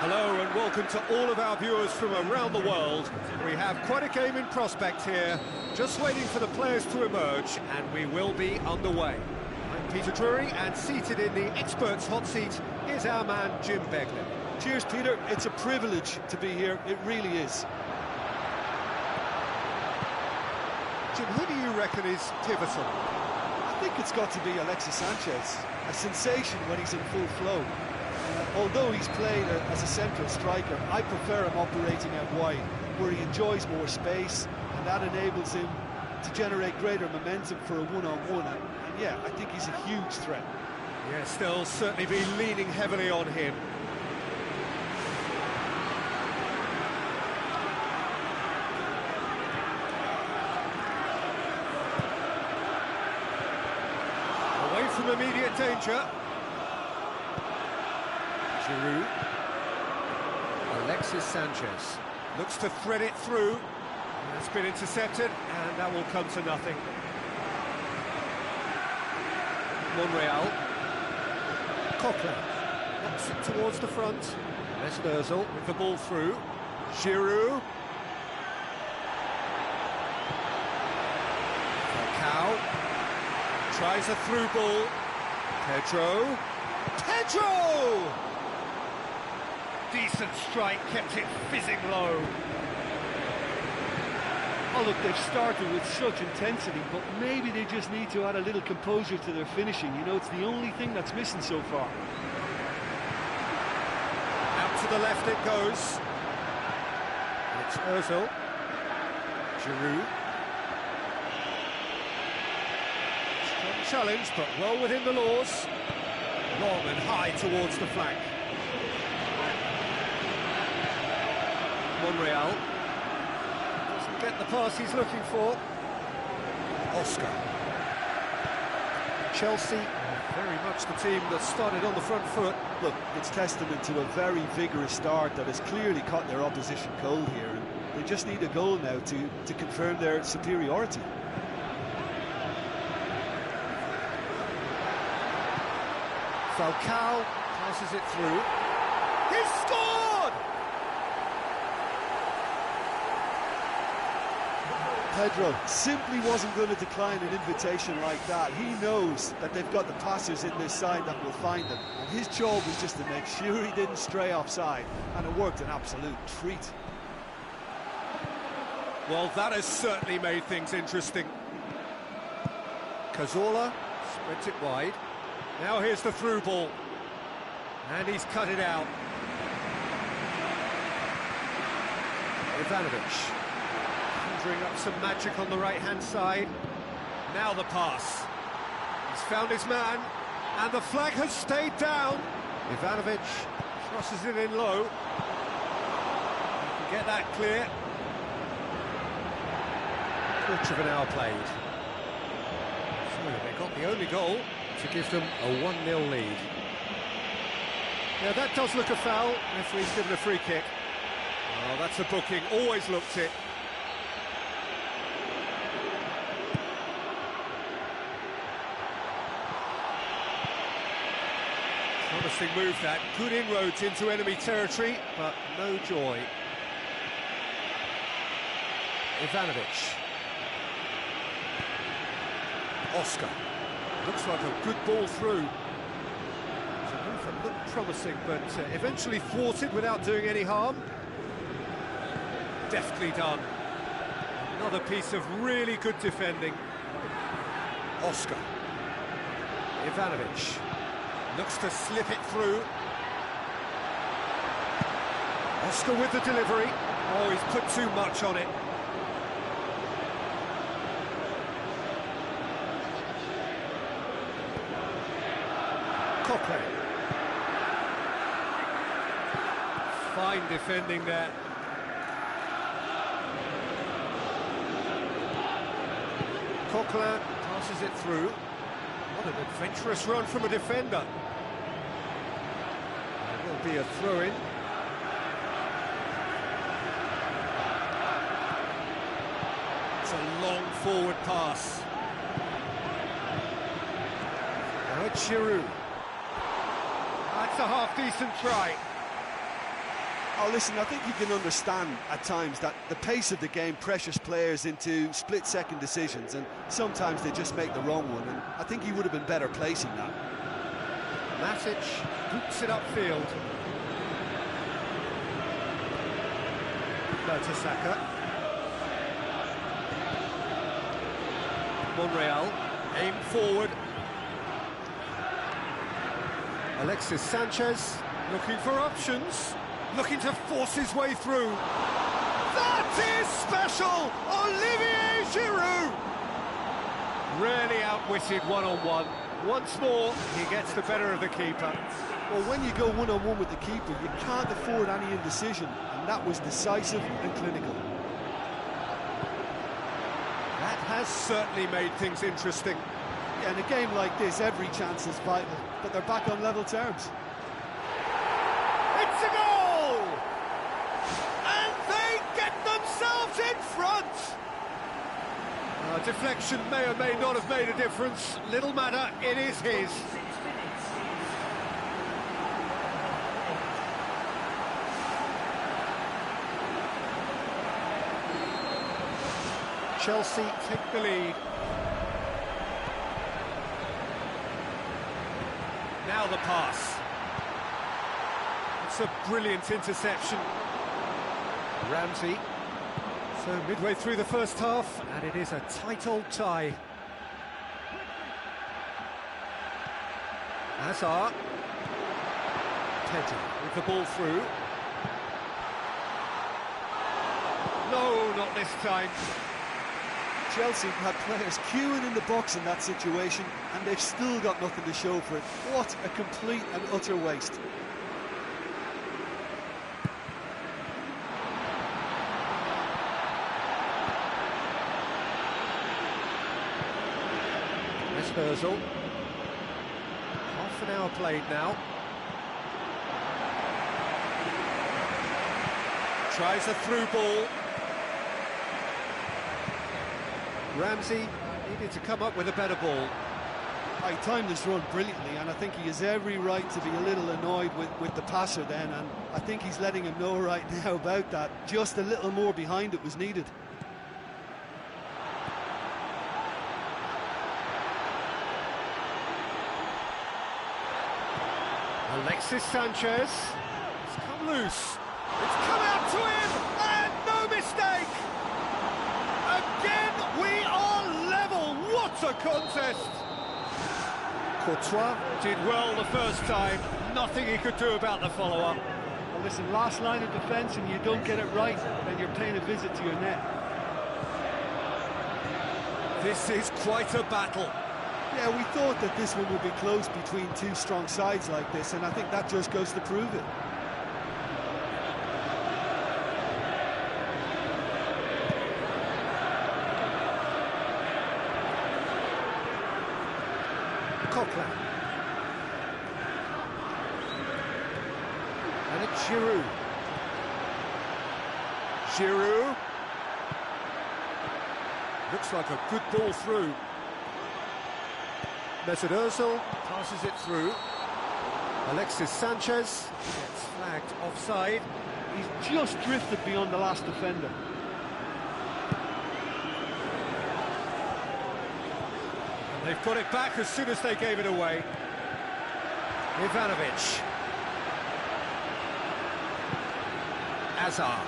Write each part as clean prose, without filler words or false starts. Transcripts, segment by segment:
Hello and welcome to all of our viewers from around the world. We have quite a game in prospect here, just waiting for the players to emerge, and we will be underway. I'm Peter Drury, and seated in the experts' hot seat is our man Jim Begley. Cheers, Peter. It's a privilege to be here. It really is. Jim, who do you reckon is pivotal? I think it's got to be Alexis Sanchez. A sensation when he's in full flow. Although he's played as a central striker, I prefer him operating out wide, where he enjoys more space, and that enables him to generate greater momentum for a one-on-one. And yeah, I think he's a huge threat. Yes, they'll certainly be leaning heavily on him. Away from immediate danger. Giroud. Alexis Sanchez looks to thread it through. That's been intercepted, and that will come to nothing. Monreal. Coquelin knocks it towards the front. Mesut Ozil with the ball through. Giroud. Falcao tries a through ball. Pedro! Decent strike, kept it fizzing low. Oh look, they've started with such intensity, but maybe they just need to add a little composure to their finishing. You know, it's the only thing that's missing so far. Out to the left it goes. And it's Ozil. Giroud. Strong challenge, but well within the laws. Long and high towards the flank. Monreal doesn't get the pass he's looking for. Oscar. Chelsea, very much the team that started on the front foot. Look, it's testament to a very vigorous start that has clearly caught their opposition cold here. And they just need a goal now to confirm their superiority. Falcao passes it through. He's scored! Pedro simply wasn't going to decline an invitation like that. He knows that they've got the passers in this side that will find them. And his job was just to make sure he didn't stray offside. And it worked an absolute treat. Well, that has certainly made things interesting. Cazorla spreads it wide. Now here's the through ball. And he's cut it out. Ivanovic. Conjuring up some magic on the right-hand side. Now the pass. He's found his man. And the flag has stayed down. Ivanovic crosses it in low. He can get that clear. Quarter of an hour played. So they got the only goal to give them a 1-0 lead. Yeah, that does look a foul. Referee's given a free kick. Oh, that's a booking. Always looked it. Promising move that. Good inroads into enemy territory, but no joy. Ivanovic. Oscar. Looks like a good ball through. It's a move that looked promising, but eventually thwarted without doing any harm. Deftly done. Another piece of really good defending. Oscar. Ivanovic. Looks to slip it through. Oscar with the delivery. Oh, he's put too much on it. Coquelin. Fine defending there. Coquelin passes it through. What an adventurous run from a defender. There will be a throw-in. It's a long forward pass. Now it's Giroud. That's a half-decent try. Oh, listen, I think you can understand at times that the pace of the game pressures players into split-second decisions, and sometimes they just make the wrong one, and I think he would have been better placing that. Matic boots it upfield. Mertesacker. Monreal, aim forward. Alexis Sanchez, looking for options, looking to force his way through. That is special! Olivier Giroud! Really outwitted one-on-one. Once more, he gets the better of the keeper. Well, when you go one-on-one with the keeper, you can't afford any indecision, and that was decisive and clinical. That has certainly made things interesting. Yeah, in a game like this, every chance is vital, but they're back on level terms. It's a goal! And they get themselves in front! Deflection may or may not have made a difference. Little matter, it is his. Chelsea take the lead. Now the pass. It's a brilliant interception. Ramsey. So midway through the first half, and it is a tight old tie. Hazard. Pedri with the ball through. No, not this time. Chelsea had players queuing in the box in that situation, and they've still got nothing to show for it. What a complete and utter waste. Özil. Half an hour played now. Tries a through ball. Ramsey needed to come up with a better ball. He timed this run brilliantly, and I think he has every right to be a little annoyed with the passer then, and I think he's letting him know right now about that. Just a little more behind it was needed. Alexis Sanchez. It's come loose. It's come out to him, and no mistake! Again, we are level. What a contest! Courtois did well the first time. Nothing he could do about the follow-up. Well, listen, last line of defence, and you don't get it right, then you're paying a visit to your net. This is quite a battle. Yeah, we thought that this one would be close between two strong sides like this, and I think that just goes to prove it. Coquelin. And it's Giroud. Giroud. Looks like a good ball through. Mesut Özil passes it through. Alexis Sanchez gets flagged offside. He's just drifted beyond the last defender. And they've got it back as soon as they gave it away. Ivanovic. Hazard.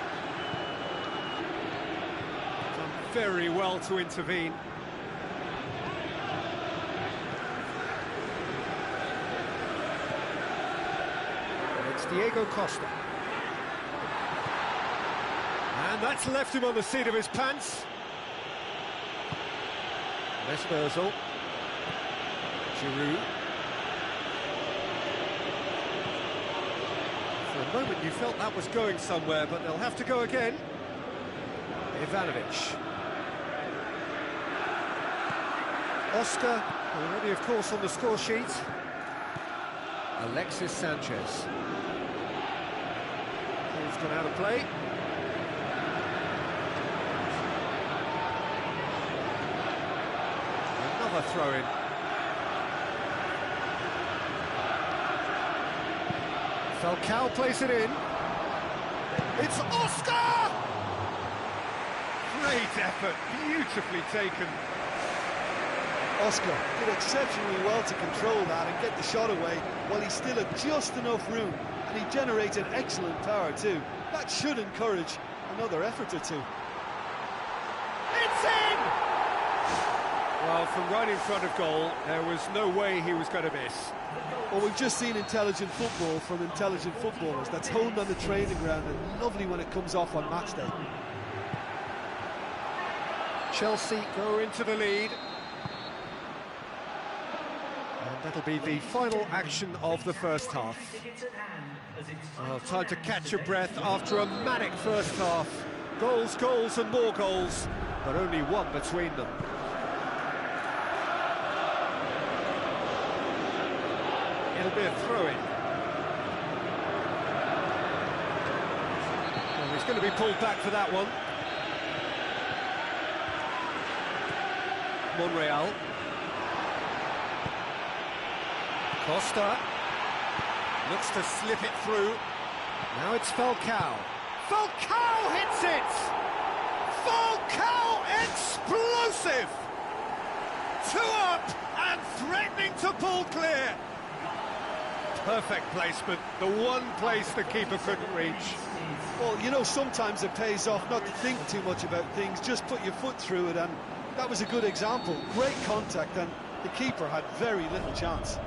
Done very well to intervene. Diego Costa. And that's left him on the seat of his pants. Mesut Özil. Giroud. For a moment you felt that was going somewhere, but they'll have to go again. Ivanovic. Oscar, already of course on the score sheet. Alexis Sanchez. Ball's gone out of play. Another throw-in. Falcao plays it in. It's Oscar! Great effort, beautifully taken. Oscar did exceptionally well to control that and get the shot away while he still had just enough room, and he generated excellent power too. That should encourage another effort or two. It's in! Well, from right in front of goal, there was no way he was going to miss. Well, we've just seen intelligent football from intelligent footballers. That's honed on the training ground and lovely when it comes off on match day. Chelsea go into the lead. And that'll be the final action of the first half. Well, time to catch your breath after a manic first half. Goals, goals and more goals, but only one between them. It'll be a throw-in. Well, he's going to be pulled back for that one. Monreal. Costa. Looks to slip it through. Now it's Falcao. Falcao hits it! Falcao explosive! 2 up and threatening to pull clear. Perfect placement, the one place the keeper couldn't reach. Well, you know, sometimes it pays off not to think too much about things, just put your foot through it, and that was a good example. Great contact, and the keeper had very little chance.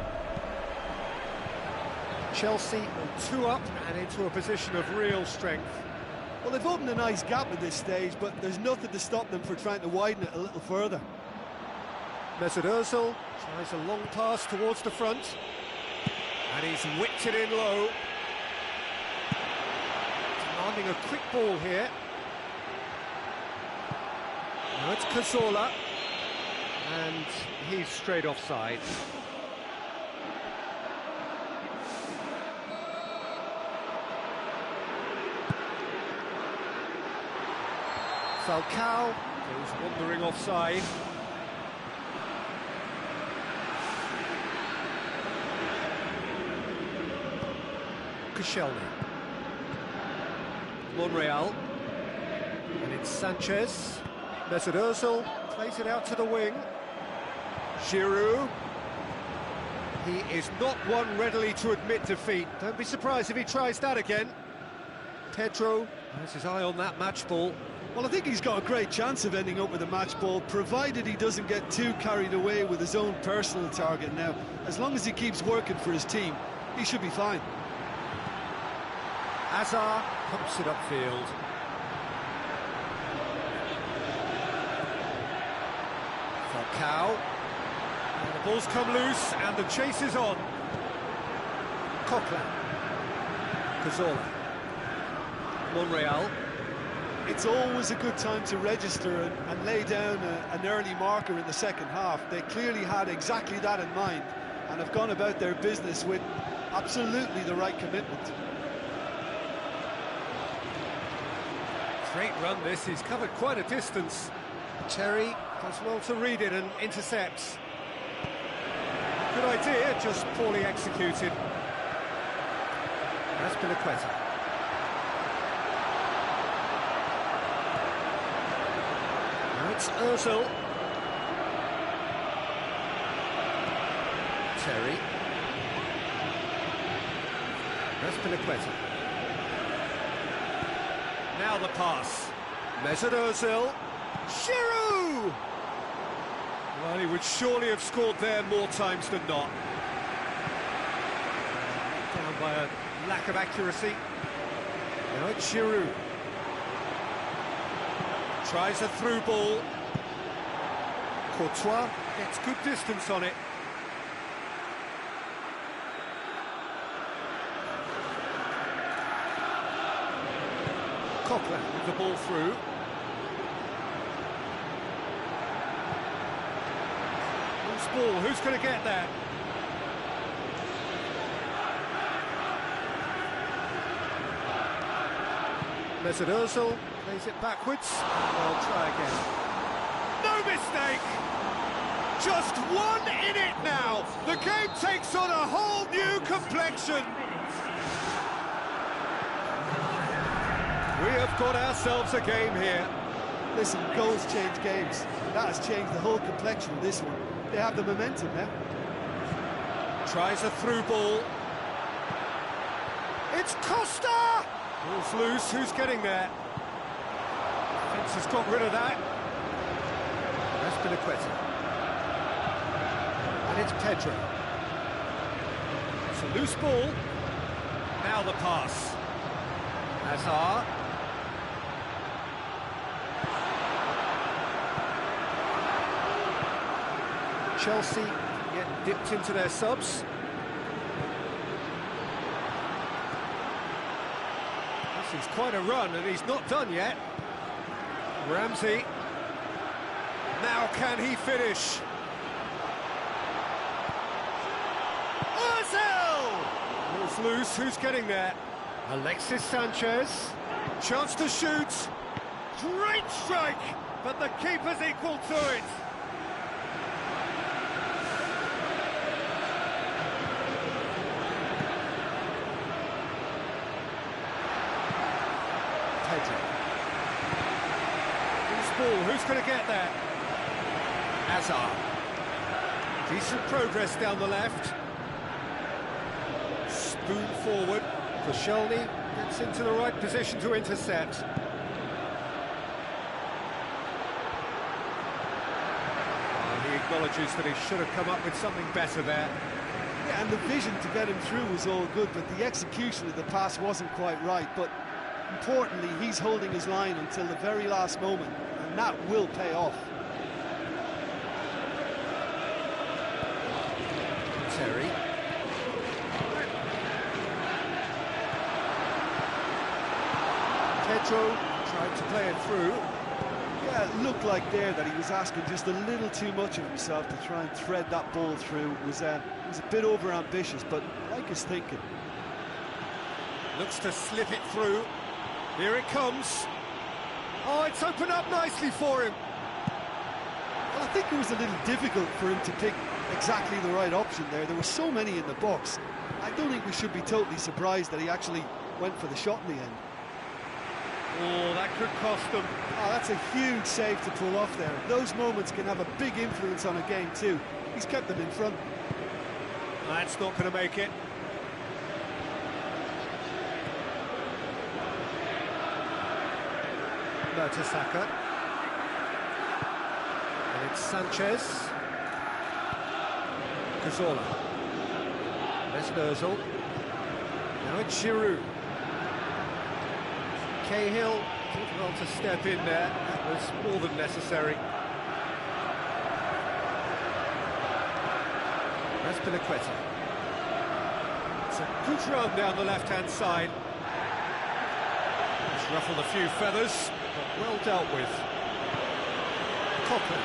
Chelsea are 2 up and into a position of real strength. Well, they've opened a nice gap at this stage, but there's nothing to stop them from trying to widen it a little further. Mesut Ozil tries a long pass towards the front. And he's whipped it in low. Demanding a quick ball here. Now it's Cazorla. And he's straight offside. Falcao goes wandering offside. Koscielny. Monreal. And it's Sanchez. Mesut Ozil plays it out to the wing. Giroud. He is not one readily to admit defeat. Don't be surprised if he tries that again. Pedro has his eye on that match ball. Well, I think he's got a great chance of ending up with a match ball, provided he doesn't get too carried away with his own personal target. Now, as long as he keeps working for his team, he should be fine. Hazard pumps it upfield. Falcao. And the ball's come loose and the chase is on. Coquelin. Cazorla. Monreal. It's always a good time to register and lay down an early marker in the second half. They clearly had exactly that in mind and have gone about their business with absolutely the right commitment. Great run this, he's covered quite a distance. Terry does well to read it and intercepts. Good idea, just poorly executed. Azpilicueta. Now it's Ozil. Terry. Azpilicueta. Now the pass. Mesut Ozil. Giroud! Well, he would surely have scored there more times than not. Down by a lack of accuracy. Now it's Giroud. Tries a through ball. Courtois gets good distance on it. Coquelin with the ball through. Loose ball, who's going to get that? Mesut Ozil plays it backwards. I'll try again. No mistake! Just one in it now. The game takes on a whole new complexion. We have got ourselves a game here. Listen, goals change games. That has changed the whole complexion of this one. They have the momentum now. Tries a through ball. It's Costa! Ball's loose, who's getting there? Fence has got rid of that. That's Pinaqueta. And it's Pedro. It's a loose ball. Now the pass. Hazard. Chelsea get dipped into their subs. This is quite a run, and he's not done yet. Ramsey. Now can he finish? Ozil! Ball's loose, who's getting there? Alexis Sanchez. Chance to shoot. Great strike, but the keeper's equal to it. Pedro. Loose ball, who's going to get there? Hazard. Decent progress down the left. Spoon forward. Koscielny gets into the right position to intercept. He acknowledges that he should have come up with something better there. Yeah, and the vision to get him through was all good, but the execution of the pass wasn't quite right. But importantly, he's holding his line until the very last moment, and that will pay off. Terry. Pedro tried to play it through. Yeah, it looked like there that he was asking just a little too much of himself to try and thread that ball through. It was a bit over-ambitious, but I like his thinking. Looks to slip it through. Here it comes. Oh, it's opened up nicely for him. Well, I think it was a little difficult for him to pick exactly the right option there. There were so many in the box. I don't think we should be totally surprised that he actually went for the shot in the end. Oh, that could cost them. Oh, that's a huge save to pull off there. Those moments can have a big influence on a game too. He's kept them in front. That's not going to make it. Mertesacker. And it's Sanchez. Cazorla. Mesut Ozil. Now it's Giroud. Cahill did well to step in there. That was more than necessary. That's Pinaqueta. It's a good run down the left-hand side. It's ruffled a few feathers, but well dealt with. Copley.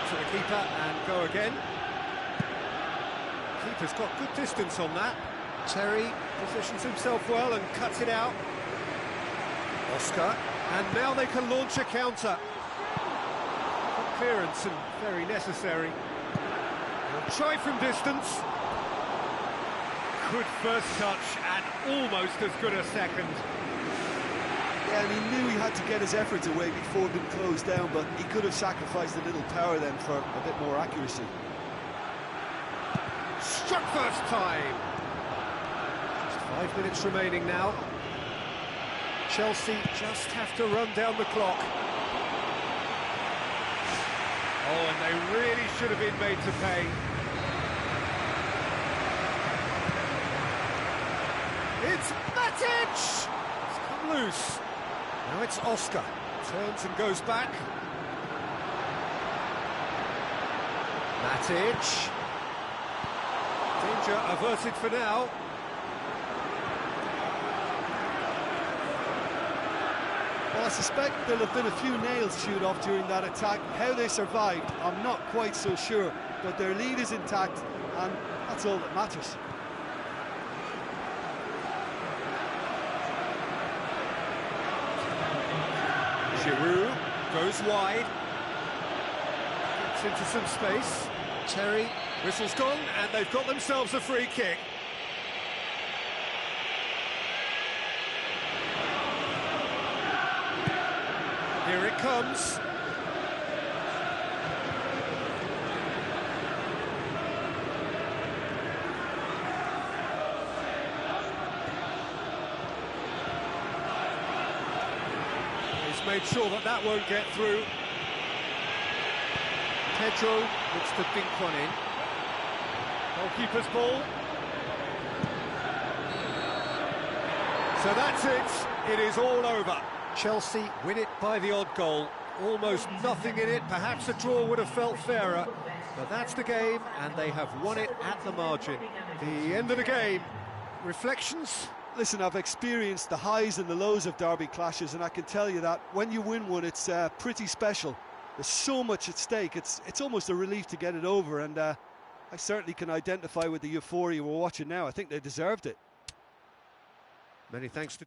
To the keeper and go again. Keeper's got good distance on that. Terry positions himself well and cuts it out. Oscar, and now they can launch a counter. Good clearance and very necessary. They'll try from distance. Good first touch and almost as good a second. Yeah, and he knew he had to get his efforts away before being closed down, but he could have sacrificed a little power then for a bit more accuracy. Struck first time. Just 5 minutes remaining now. Chelsea just have to run down the clock. Oh, and they really should have been made to pay. It's Matic! It's come loose. Now it's Oscar. Turns and goes back. Matic. Danger averted for now. Well, I suspect there'll have been a few nails chewed off during that attack. How they survived, I'm not quite so sure, but their lead is intact, and that's all that matters. Giroud goes wide. Gets into some space. Terry, whistle's gone, and they've got themselves a free kick. Here it comes. He's made sure that that won't get through. Pedro looks to dink one in. Goalkeeper's ball. So that's it. It is all over. Chelsea win it by the odd goal. Almost nothing in it. Perhaps a draw would have felt fairer. But that's the game, and they have won it at the margin. The end of the game. Reflections? Listen, I've experienced the highs and the lows of derby clashes, and I can tell you that when you win one, it's pretty special. There's so much at stake. It's almost a relief to get it over, and I certainly can identify with the euphoria we're watching now. I think they deserved it. Many thanks to